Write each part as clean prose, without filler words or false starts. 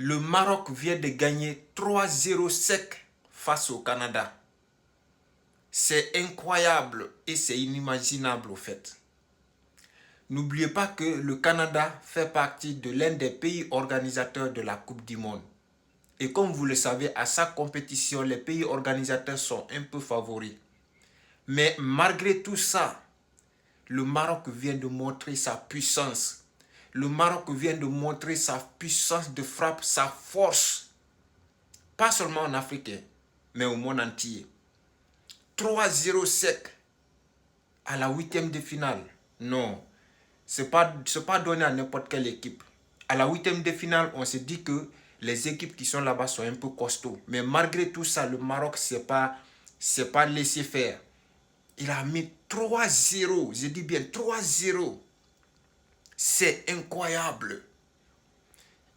Le Maroc vient de gagner 3-0 sec face au Canada. C'est incroyable et c'est inimaginable au fait. N'oubliez pas que le Canada fait partie de l'un des pays organisateurs de la Coupe du Monde. Et comme vous le savez, à sa compétition, les pays organisateurs sont un peu favoris. Mais malgré tout ça, le Maroc vient de montrer sa puissance. Le Maroc vient de montrer sa puissance de frappe, sa force. Pas seulement en Afrique, mais au monde entier. 3-0 sec à la 8e de finale. Non, ce n'est pas donné à n'importe quelle équipe. À la 8e de finale, on se dit que les équipes qui sont là-bas sont un peu costauds. Mais malgré tout ça, le Maroc c'est pas laissé faire. Il a mis 3-0. Je dis bien 3-0. C'est incroyable.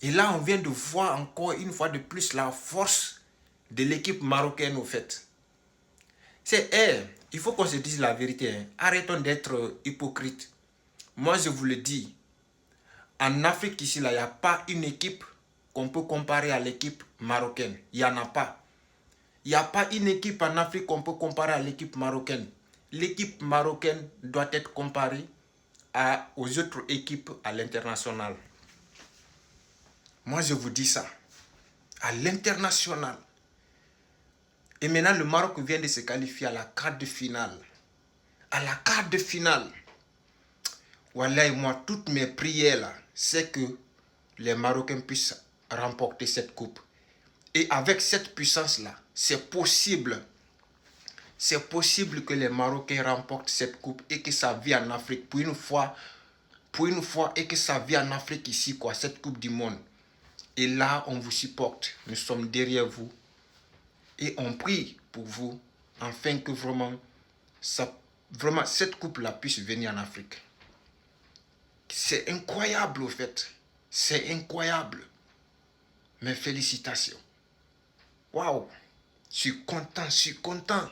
Et là, on vient de voir encore une fois de plus la force de l'équipe marocaine au fait. Il faut qu'on se dise la vérité. Hein. Arrêtons d'être hypocrites. Moi, je vous le dis. En Afrique, ici, là, il n'y a pas une équipe qu'on peut comparer à l'équipe marocaine. Il n'y en a pas. Il n'y a pas une équipe en Afrique qu'on peut comparer à l'équipe marocaine. L'équipe marocaine doit être comparée aux autres équipes à l'international. Moi, je vous dis ça. À l'international. Et maintenant, le Maroc vient de se qualifier à la quart de finale. À la quart de finale. Voilà, et moi, toutes mes prières là, c'est que les Marocains puissent remporter cette coupe. Et avec cette puissance-là, c'est possible. C'est possible que les Marocains remportent cette coupe et que ça vienne en Afrique pour une fois, et que ça vienne en Afrique ici, quoi, cette coupe du monde. Et là, on vous supporte. Nous sommes derrière vous. Et on prie pour vous, afin que vraiment cette coupe-là puisse venir en Afrique. C'est incroyable, au fait. C'est incroyable. Mes félicitations. Waouh! Je suis content.